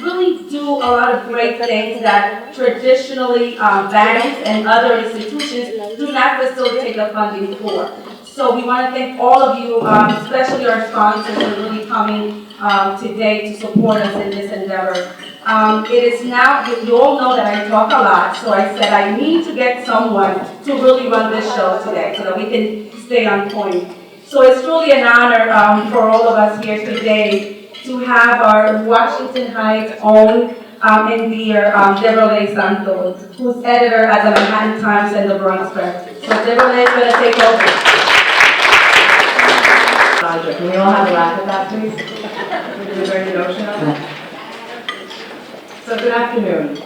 really do a lot of great things that traditionally banks and other institutions do not facilitate the funding for. So we want to thank all of you, especially our sponsors, for really coming today to support us in this endeavor. It is now, you all know that I talk a lot, so I said I need to get someone to really run this show today so that we can stay on point. So it's truly an honor for all of us here today to have our Washington Heights own and dear Deborah Santos, who's editor at the Manhattan Times and the Bronx Press. So Deborah is going to take over. Sandra, can we all have a laugh at that, please? Is there any notion of that? So good afternoon.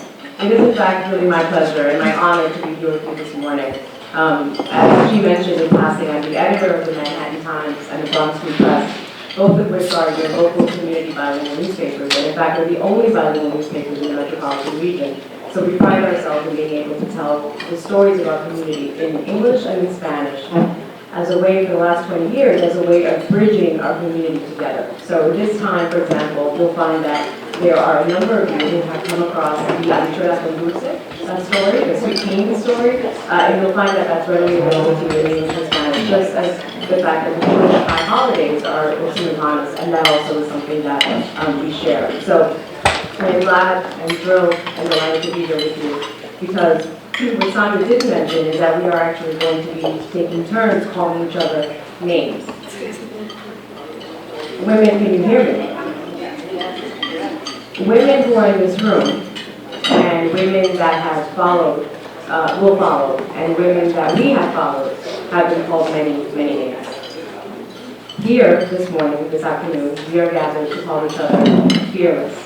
It is in fact really my pleasure and my honor to be here with you this morning. As she mentioned in passing, I'm the editor of the Manhattan Times and the Bronx Free Press, both of which are your local community bilingual newspapers, and in fact are the only bilingual newspapers in the metropolitan region. So we pride ourselves in being able to tell the stories of our community in English and in Spanish as a way, for the last 20 years, as a way of bridging our community together. So this time, for example, you'll find that there are a number of you who have come across the Aventuras con Dulce story, the Sweet Teen story, and you'll find that that's readily available to you in English and Spanish, just as the fact that the Jewish high holidays are simultaneous, and that also is something that we share. So I'm glad and thrilled and delighted to be here with you, because what Sandra didn't mention is that we are actually going to be taking turns calling each other names. Women, can you hear me? Women who are in this room, and women that have followed, will follow, and women that we have followed, have been called many, many names. Here, this morning, this afternoon, we are gathered to call each other fearless.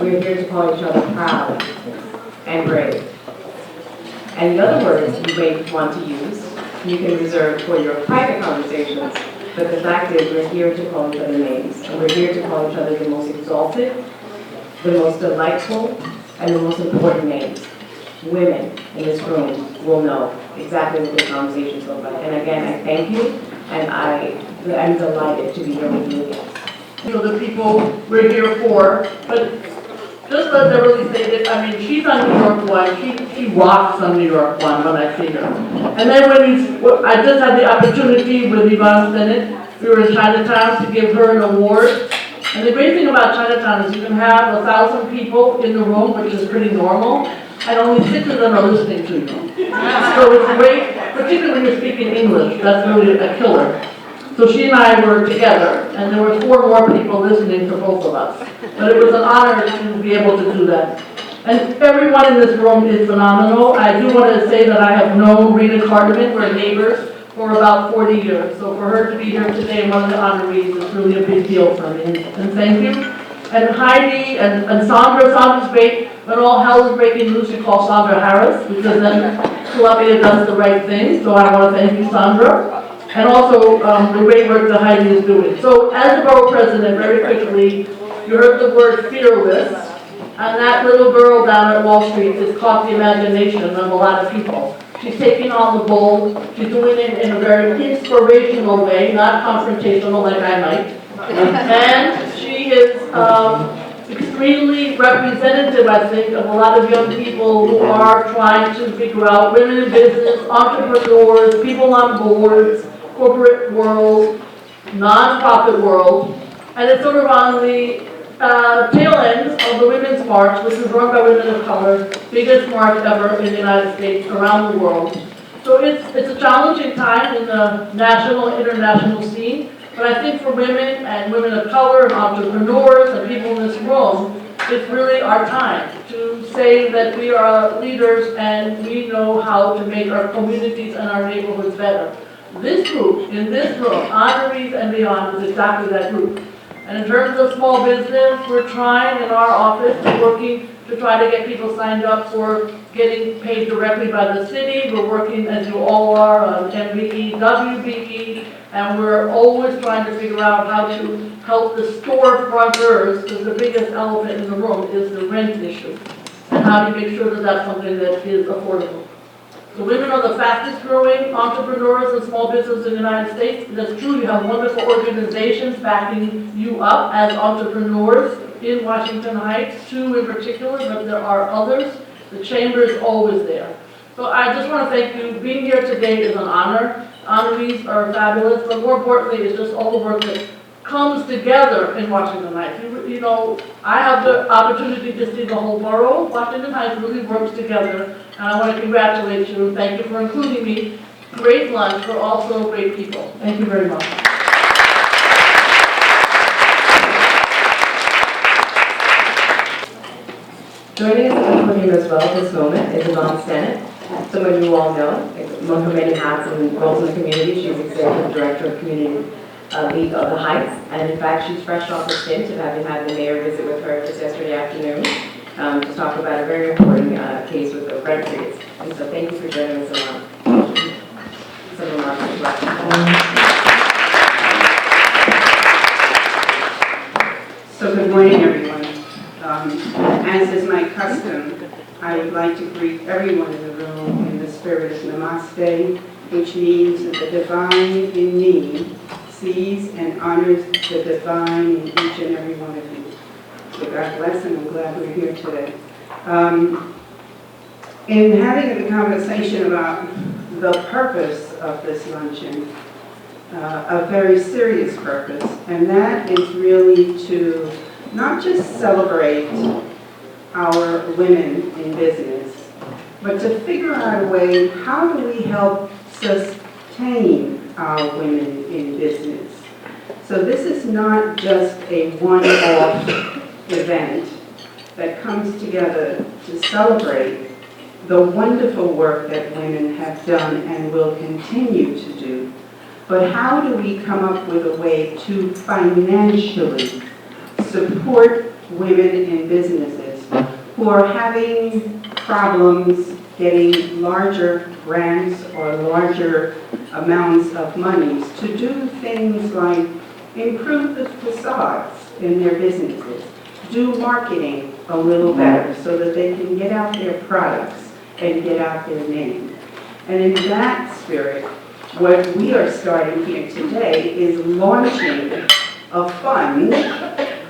We are here to call each other proud and brave. And the other words you may want to use, you can reserve for your private conversations, but the fact is we're here to call each other names, and we're here to call each other the most exalted, the most delightful, and the most important names. Women in this room will know exactly what those conversations look like. And again, I thank you, and I'm delighted to be here with you again. You know, the people we're here for, but just let Beverly say that, I mean, she's on New York One, she rocks on New York One when I see her. And then I just had the opportunity with Yvonne Bennett, we were in Chinatown to give her an award. And the great thing about Chinatown is you can have 1,000 people in the room, which is pretty normal, and only 6 of them are listening to you. So it's great, particularly when you're speaking English, that's really a killer. So she and I were together, and there were 4 more people listening to both of us. But it was an honor to be able to do that. And everyone in this room is phenomenal. I do want to say that I have known Rita Cartman, we're neighbors, for about 40 years. So for her to be here today and one of the honorees is really a big deal for me. And thank you. And Heidi and Sandra's great. When all hell is breaking loose, you call Sandra Harris, because then Columbia does the right thing. So I want to thank you, Sandra. And also the great work that Heidi is doing. So as the borough president, very quickly, you heard the word fearless, and that little girl down at Wall Street has caught the imagination of a lot of people. She's taking on the bold, she's doing it in a very inspirational way, not confrontational like I might. And she is extremely representative, I think, of a lot of young people who are trying to figure out women in business, entrepreneurs, people on boards, corporate world, non-profit world, and it's sort of on the tail end of the Women's March, which was run by women of color, biggest march ever in the United States, around the world. So it's a challenging time in the national, international scene, but I think for women and women of color and entrepreneurs and people in this room, it's really our time to say that we are leaders and we know how to make our communities and our neighborhoods better. This group, in this room, Honorees and Beyond, is exactly that group. And in terms of small business, we're trying in our office, working to try to get people signed up for getting paid directly by the city. We're working, as you all are, on MBE, WBE, and we're always trying to figure out how to help the storefronters, because the biggest elephant in the room is the rent issue, and how to make sure that that's something that is affordable. The women are the fastest growing entrepreneurs and small businesses in the United States. That's true, you have wonderful organizations backing you up as entrepreneurs in Washington Heights, 2 in particular, but there are others. The chamber is always there. So I just want to thank you. Being here today is an honor. Honorees are fabulous, but more importantly, it's just all the work that comes together in Washington Heights. You know, I have the opportunity to see the whole borough. Washington Heights really works together, and I want to congratulate you. Thank you for including me. Great lunch for also great people. Thank you very much. Joining us at the podium as well at this moment is Yvonne Stennett. Someone you all know, among her many hats and roles in the community. She's Executive Director of Community League of the Heights, and in fact, she's fresh off the stint of having had the mayor visit with her just yesterday afternoon to talk about a very important case with the rent freeze. And so thank you for joining us, Yvonne. Some remarks as well. So good morning, everyone. As is my custom, I would like to greet everyone in the room in the spirit of Namaste, which means that the divine in me sees and honors the divine in each and every one of you. So God bless, and I'm glad we're here today. In having a conversation about the purpose of this luncheon, a very serious purpose, and that is really to not just celebrate our women in business, but to figure out a way, how do we help sustain our women in business? So this is not just a one-off event that comes together to celebrate the wonderful work that women have done and will continue to do, but how do we come up with a way to financially support women in businesses who are having problems getting larger grants or larger amounts of monies to do things like improve the facades in their businesses, do marketing a little better so that they can get out their products and get out their name. And in that spirit, what we are starting here today is launching a fund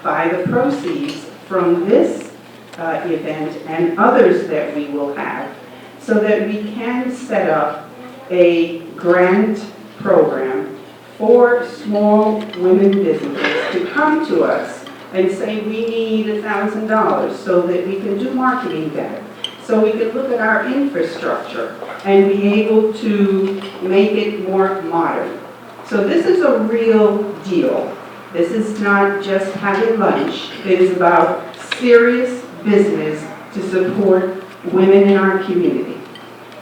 by the proceeds from this event and others that we will have, so that we can set up a grant program for small women businesses to come to us and say, we need $1,000 so that we can do marketing better, so we can look at our infrastructure and be able to make it more modern. So this is a real deal. This is not just having lunch. It is about serious business to support women in our community.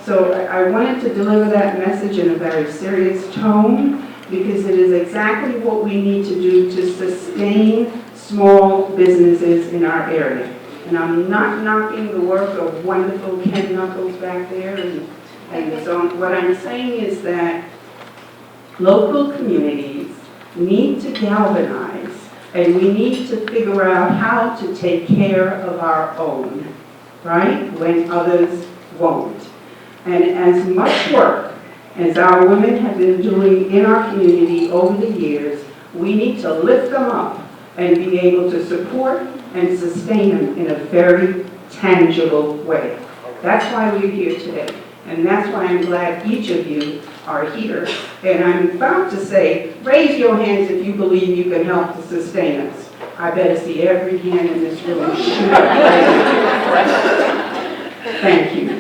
So I wanted to deliver that message in a very serious tone, because it is exactly what we need to do to sustain small businesses in our area. And I'm not knocking the work of wonderful Ken Knuckles back there. And so what I'm saying is that local communities need to galvanize, and we need to figure out how to take care of our own, right, when others won't. And as much work as our women have been doing in our community over the years, we need to lift them up and be able to support and sustain them in a very tangible way. That's why we're here today. And that's why I'm glad each of you are here. And I'm about to say, raise your hands if you believe you can help to sustain us. I better see every hand in this room shoot up. Thank you.